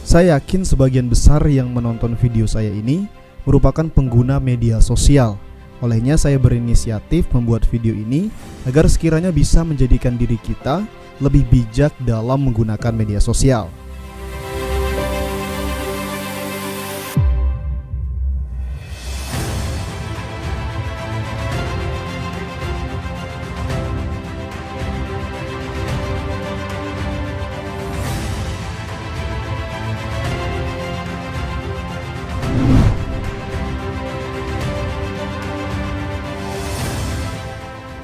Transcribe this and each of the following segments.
Saya yakin sebagian besar yang menonton video saya ini merupakan pengguna media sosial. Olehnya saya berinisiatif membuat video ini agar sekiranya bisa menjadikan diri kita lebih bijak dalam menggunakan media sosial.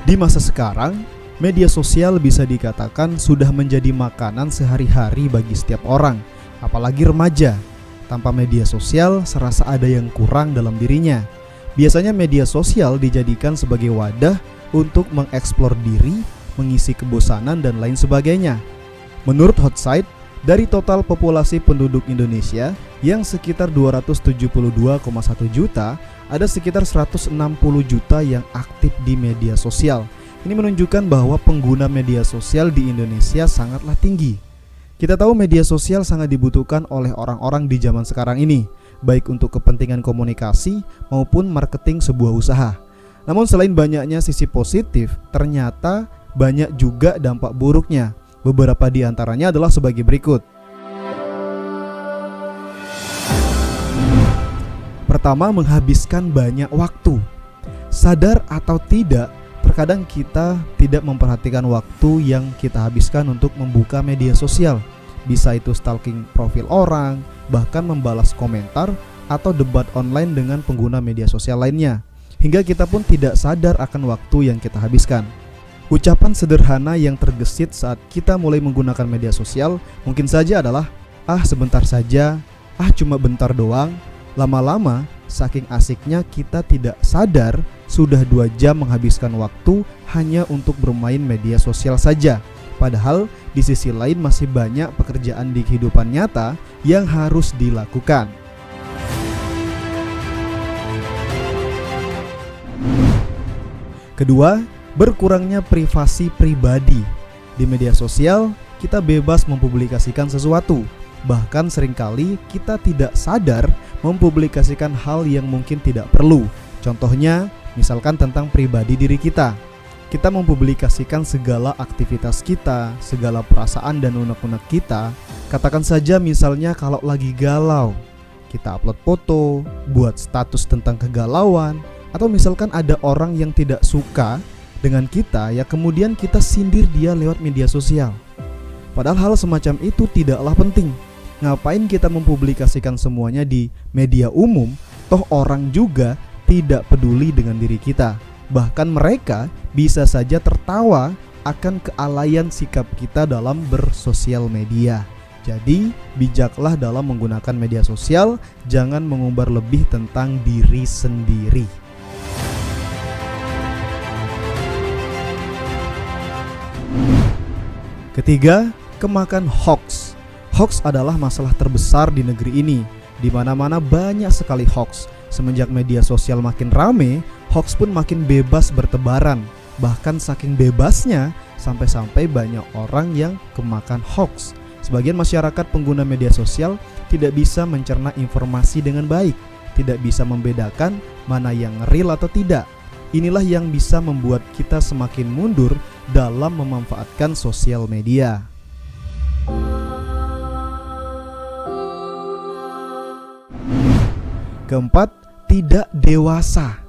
Di masa sekarang, media sosial bisa dikatakan sudah menjadi makanan sehari-hari bagi setiap orang, apalagi remaja. Tanpa media sosial, serasa ada yang kurang dalam dirinya. Biasanya media sosial dijadikan sebagai wadah untuk mengeksplor diri, mengisi kebosanan, dan lain sebagainya. Menurut Hotsite, dari total populasi penduduk Indonesia yang sekitar 272,1 juta, ada sekitar 160 juta yang aktif di media sosial. Ini menunjukkan bahwa pengguna media sosial di Indonesia sangatlah tinggi. Kita tahu media sosial sangat dibutuhkan oleh orang-orang di zaman sekarang ini, baik untuk kepentingan komunikasi maupun marketing sebuah usaha. Namun selain banyaknya sisi positif, ternyata banyak juga dampak buruknya. Beberapa di antaranya adalah sebagai berikut. Pertama, menghabiskan banyak waktu. Sadar atau tidak, terkadang kita tidak memperhatikan waktu yang kita habiskan untuk membuka media sosial. Bisa itu stalking profil orang, bahkan membalas komentar atau debat online dengan pengguna media sosial lainnya. Hingga kita pun tidak sadar akan waktu yang kita habiskan. Ucapan sederhana yang tergesit saat kita mulai menggunakan media sosial mungkin saja adalah, sebentar saja, cuma bentar doang. Lama-lama, saking asiknya kita tidak sadar sudah 2 jam menghabiskan waktu hanya untuk bermain media sosial saja. Padahal di sisi lain masih banyak pekerjaan di kehidupan nyata yang harus dilakukan. Kedua, berkurangnya privasi pribadi. Di media sosial, kita bebas mempublikasikan sesuatu. Bahkan seringkali kita tidak sadar mempublikasikan hal yang mungkin tidak perlu. Contohnya, misalkan tentang pribadi diri kita. Kita mempublikasikan segala aktivitas kita, segala perasaan dan unek-unek kita. Katakan saja misalnya kalau lagi galau, kita upload foto, buat status tentang kegalauan. Atau misalkan ada orang yang tidak suka dengan kita, ya kemudian kita sindir dia lewat media sosial. Padahal hal semacam itu tidaklah penting. Ngapain kita mempublikasikan semuanya di media umum? Toh orang juga tidak peduli dengan diri kita. Bahkan mereka bisa saja tertawa akan kealayan sikap kita dalam bersosial media. Jadi bijaklah dalam menggunakan media sosial, jangan mengumbar lebih tentang diri sendiri. Ketiga, kemakan hoax. Hoax adalah masalah terbesar di negeri ini. Di mana-mana banyak sekali hoax. Semenjak media sosial makin rame, hoax pun makin bebas bertebaran. Bahkan saking bebasnya, sampai-sampai banyak orang yang kemakan hoax. Sebagian masyarakat pengguna media sosial tidak bisa mencerna informasi dengan baik, tidak bisa membedakan mana yang real atau tidak. Inilah yang bisa membuat kita semakin mundur dalam memanfaatkan sosial media. Keempat, tidak dewasa.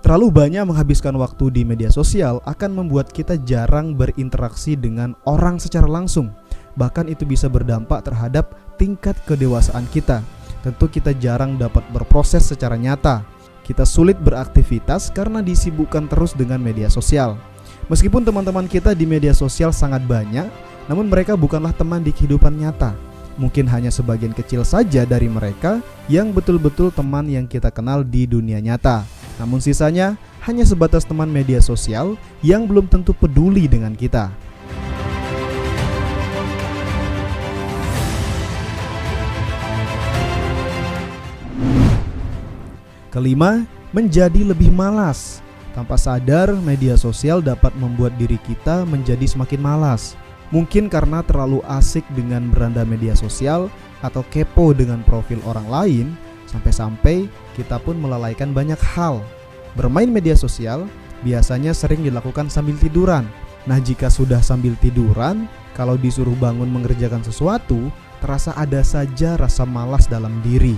Terlalu banyak menghabiskan waktu di media sosial akan membuat kita jarang berinteraksi dengan orang secara langsung. Bahkan itu bisa berdampak terhadap tingkat kedewasaan kita. Tentu kita jarang dapat berproses secara nyata. Kita sulit beraktivitas karena disibukkan terus dengan media sosial. Meskipun teman-teman kita di media sosial sangat banyak, namun mereka bukanlah teman di kehidupan nyata. Mungkin hanya sebagian kecil saja dari mereka yang betul-betul teman yang kita kenal di dunia nyata. Namun sisanya hanya sebatas teman media sosial yang belum tentu peduli dengan kita. Kelima, menjadi lebih malas. Tanpa sadar, media sosial dapat membuat diri kita menjadi semakin malas. Mungkin karena terlalu asik dengan beranda media sosial atau kepo dengan profil orang lain, sampai-sampai kita pun melalaikan banyak hal. Bermain media sosial biasanya sering dilakukan sambil tiduran. Nah, jika sudah sambil tiduran, kalau disuruh bangun mengerjakan sesuatu, terasa ada saja rasa malas dalam diri.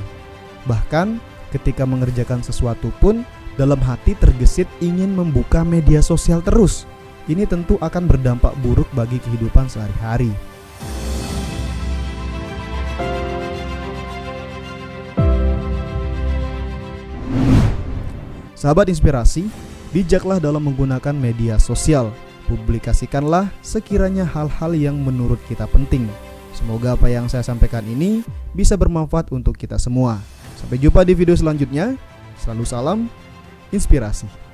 Bahkan ketika mengerjakan sesuatu pun dalam hati tergesit ingin membuka media sosial terus. Ini tentu akan berdampak buruk bagi kehidupan sehari-hari. Sahabat inspirasi, bijaklah dalam menggunakan media sosial. Publikasikanlah sekiranya hal-hal yang menurut kita penting. Semoga apa yang saya sampaikan ini bisa bermanfaat untuk kita semua. Sampai jumpa di video selanjutnya. Selalu salam inspirasi.